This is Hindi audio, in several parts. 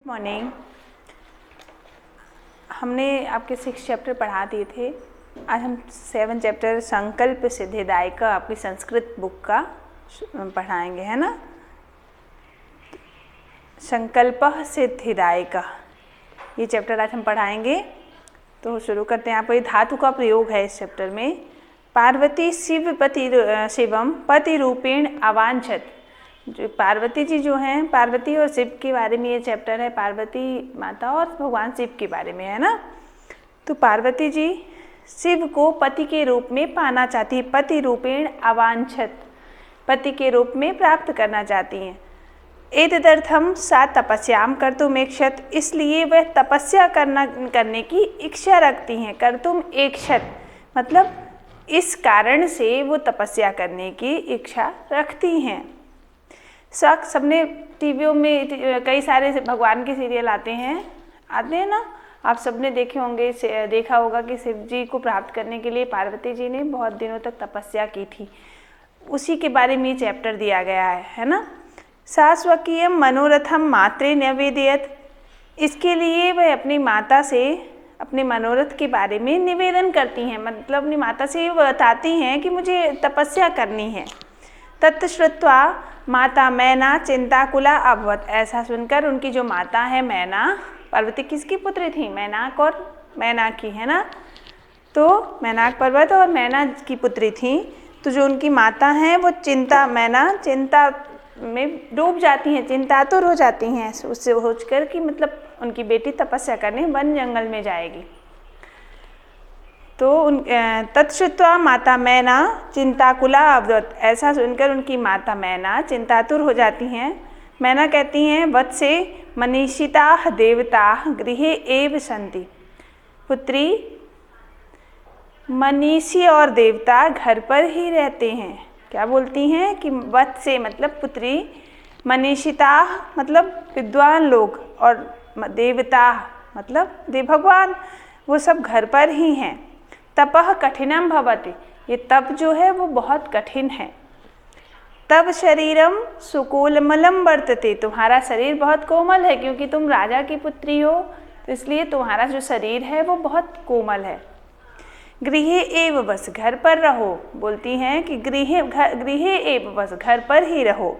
मॉर्निंग। हमने आपके 6 चैप्टर पढ़ा दिए थे। आज हम 7 चैप्टर संकल्प सिद्धिदायक आपकी संस्कृत बुक का पढ़ाएंगे, है ना। संकल्प सिद्धिदायक ये चैप्टर आज हम पढ़ाएंगे। तो शुरू करते हैं। आपको ये धातु का प्रयोग है इस चैप्टर में। पार्वती शिवम पति रूपेण अवांछत। जो पार्वती जी जो हैं, पार्वती और शिव के बारे में ये चैप्टर है। पार्वती माता और भगवान शिव के बारे में, है ना। तो पार्वती जी शिव को पति के रूप में पाना चाहती है। पति रूपेण अवांछत, पति के रूप में प्राप्त करना चाहती हैं। एतदर्थम सा तपस्याम कर्तुमेक्षत, इसलिए वह तपस्या करने की इच्छा रखती हैं। कर्तुम इक्षत मतलब इस कारण से वो तपस्या करने की इच्छा रखती हैं। सबने टीवियों में कई सारे भगवान के सीरियल आते हैं ना। आप सबने देखे होंगे, देखा होगा कि शिव जी को प्राप्त करने के लिए पार्वती जी ने बहुत दिनों तक तपस्या की थी। उसी के बारे में चैप्टर दिया गया है ना। सा स्वकीय मनोरथम मात्रे निवेदयत, इसके लिए वह अपनी माता से अपने मनोरथ के बारे में निवेदन करती हैं। मतलब अपनी माता से ये बताती हैं कि मुझे तपस्या करनी है। तत्श्रुत्वा माता मैना चिंताकुला अभवत, ऐसा सुनकर उनकी जो माता है मैना, पार्वती किसकी पुत्री थी? मैनाक और मैना की, है ना। तो मैनाक पर्वत और मैना की पुत्री थी। तो जो उनकी माता हैं वो मैना चिंता में डूब जाती हैं, चिंतातुर हो जाती हैं उससे सोचकर कि मतलब उनकी बेटी तपस्या करने वन जंगल में जाएगी। तो तत्श्रुत्वा माता मैना चिंताकुला अवदत, ऐसा सुनकर उनकी माता मैना चिंतातुर हो जाती हैं। मैना कहती हैं वत्से मनीषिता देवता गृहे एव सन्ति, पुत्री मनीषी और देवता घर पर ही रहते हैं। क्या बोलती हैं कि वत्से मतलब पुत्री, मनीषिता मतलब विद्वान लोग, और देवता मतलब देव भगवान, वो सब घर पर ही हैं। तपः कठिनम भवति, ये तप जो है वो बहुत कठिन है। तब शरीरम सुकोमलम वर्तते, तुम्हारा शरीर बहुत कोमल है क्योंकि तुम राजा की पुत्री हो, तो इसलिए तुम्हारा जो शरीर है वो बहुत कोमल है। गृहे एव बस, घर पर रहो, बोलती हैं कि गृहे एव बस, घर पर ही रहो।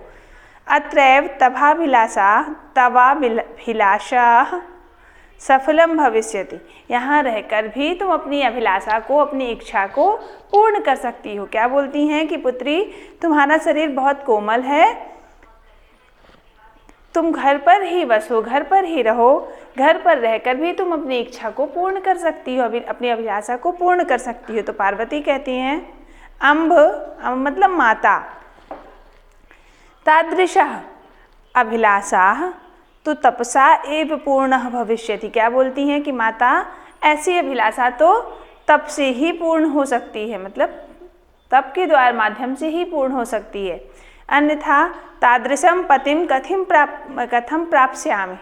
अत्रैव तवाभिलाषा सफलम भविष्यति, यहाँ रहकर भी तुम अपनी अभिलाषा को, अपनी इच्छा को पूर्ण कर सकती हो। क्या बोलती हैं कि पुत्री तुम्हारा शरीर बहुत कोमल है, तुम घर पर ही बसो, घर पर ही रहो, घर पर रहकर भी तुम अपनी इच्छा को पूर्ण कर सकती हो, अपनी अभिलाषा को पूर्ण कर सकती हो। तो पार्वती कहती हैं अम्ब मतलब माता, तादृशः अभिलाषा तो तपसा एव पूर्णः भविष्यति, क्या बोलती हैं कि माता ऐसी अभिलाषा तो तप से ही पूर्ण हो सकती है, मतलब तप के द्वारा माध्यम से ही पूर्ण हो सकती है। अन्यथा तादृशम पतिम कथम प्राप्स्यामि,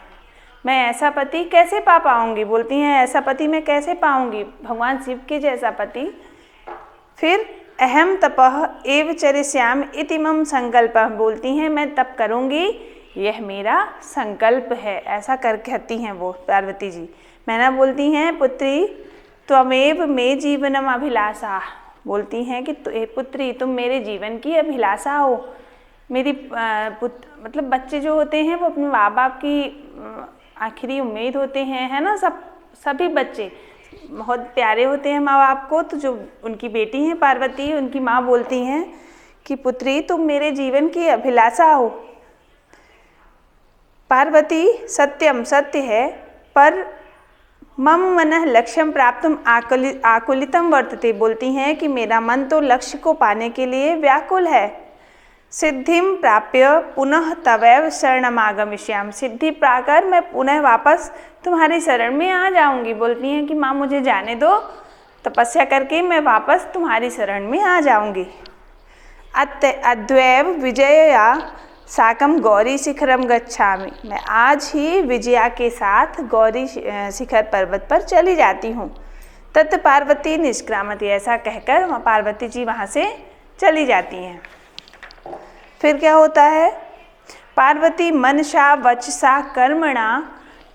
मैं ऐसा पति कैसे पा पाऊंगी? बोलती हैं ऐसा पति मैं कैसे पाऊंगी? भगवान शिव के जैसा पति। फिर अहम तपः एव चरिष्यामि इति मम संकल्पः, बोलती हैं मैं तप करूंगी, यह मेरा संकल्प है। ऐसा कर कहती हैं वो पार्वती जी। मैना बोलती हैं पुत्री त्वमेव मे जीवनम अभिलाषा, बोलती हैं कि पुत्री तुम मेरे जीवन की अभिलाषा हो। मेरी मतलब बच्चे जो होते हैं वो अपने माँ बाप की आखिरी उम्मीद होते हैं, है ना। सभी बच्चे बहुत प्यारे होते हैं माँ बाप को। तो जो उनकी बेटी हैं पार्वती, उनकी माँ बोलती हैं कि पुत्री तुम मेरे जीवन की अभिलाषा हो। पार्वती सत्यम सत्य है, पर मम मनः लक्ष्यम प्राप्तुम आकुलितम वर्तते, बोलती हैं कि मेरा मन तो लक्ष्य को पाने के लिए व्याकुल है। सिद्धिम प्राप्य पुनः तवैव शरणमागमिष्यामि, सिद्धि पाकर मैं पुनः वापस तुम्हारी शरण में आ जाऊंगी। बोलती हैं कि माँ मुझे जाने दो, तपस्या करके मैं वापस तुम्हारी शरण में आ जाऊंगी। अद्वैव विजया साकम गौरी शिखरम गच्छामि, मैं आज ही विजया के साथ गौरी शिखर पर्वत पर चली जाती हूँ। तत् पार्वती निष्क्रामति, ऐसा कहकर पार्वती जी वहाँ से चली जाती हैं। फिर क्या होता है? पार्वती मनसा वचसा कर्मणा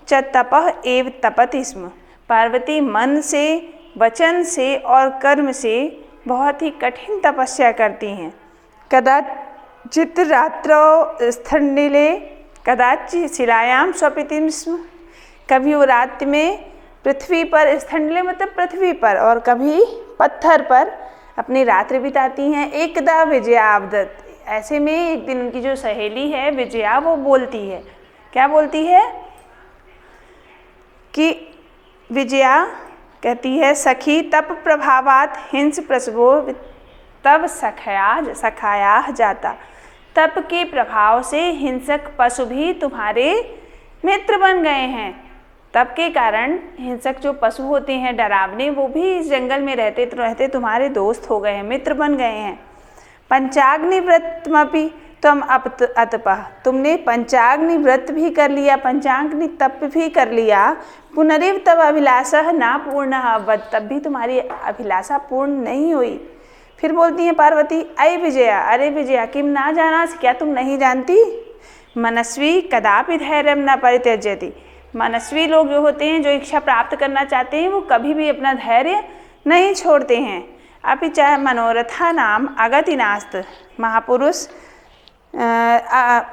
च तपः एव तपति स्म। पार्वती मन से, वचन से और कर्म से बहुत ही कठिन तपस्या करती हैं। कदाचित् रात्रौ स्थण्डिले कदाचित् शिलायां स्वपितिं स्म। कभी वो रात में पृथ्वी पर, स्थण्डिले मतलब पृथ्वी पर, और कभी पत्थर पर अपनी रात्रि बिताती हैं। एकदा विजया अवदत्, ऐसे में एक दिन उनकी जो सहेली है विजया, वो बोलती है, क्या बोलती है कि विजया कहती है, सखी तप प्रभावात हिंस प्रसवो तब सखाया जाता। तप के प्रभाव से हिंसक पशु भी तुम्हारे मित्र बन गए हैं। तप के कारण हिंसक जो पशु होते हैं, डरावने, वो भी इस जंगल में रहते तुम्हारे दोस्त हो गए हैं, मित्र बन गए हैं। पंचाग्नि व्रतमपि तम अतपः, तुमने पंचाग्नि व्रत भी कर लिया, पंचाग्नि तप भी कर लिया। पुनरिव तब अभिलाषा ना पूर्ण अवद, तब भी तुम्हारी अभिलाषा पूर्ण नहीं हुई। फिर बोलती हैं पार्वती, अय विजया, अरे विजया, किम ना जाना, क्या तुम नहीं जानती? मनस्वी कदापि धैर्यम न परित्यजति। मनस्वी लोग जो होते हैं, जो इच्छा प्राप्त करना चाहते हैं, वो कभी भी अपना धैर्य नहीं छोड़ते हैं। अभी चाहे मनोरथा नाम अगति नास्त, महापुरुष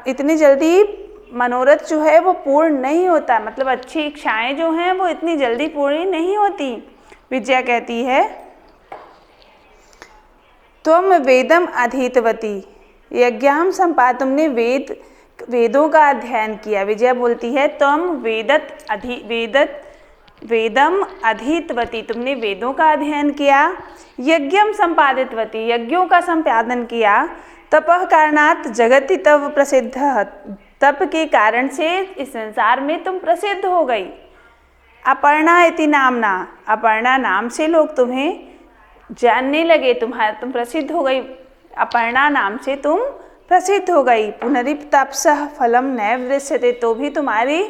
इतनी जल्दी मनोरथ जो है वो पूर्ण नहीं होता, मतलब अच्छी इच्छाएं जो हैं वो इतनी जल्दी पूरी नहीं होती। विजया कहती है, तुम वेदम अधीतवती यज्ञाम संपाद, तुमने वेदों का अध्ययन किया। विजया बोलती है, तुम वेदम अधीतवती, तुमने वेदों का अध्ययन किया। यज्ञम संपादितवती, यज्ञों का संपादन किया। तपः कारणात् जगति तव प्रसिद्ध, तप के कारण से इस संसार में तुम प्रसिद्ध हो गई। अपर्णा इति नामना, अपर्णा नाम से लोग तुम्हें जानने लगे, तुम प्रसिद्ध हो गई, अपर्णा नाम से तुम प्रसिद्ध हो गई। पुनरिप तपसः फलम नैव दृश्यते, तो भी तुम्हारी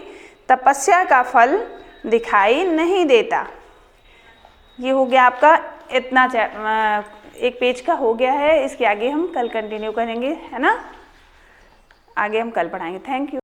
तपस्या का फल दिखाई नहीं देता। ये हो गया आपका इतना, एक पेज का हो गया है। इसके आगे हम कल कंटिन्यू करेंगे, है ना, आगे हम कल पढ़ाएंगे। Thank you.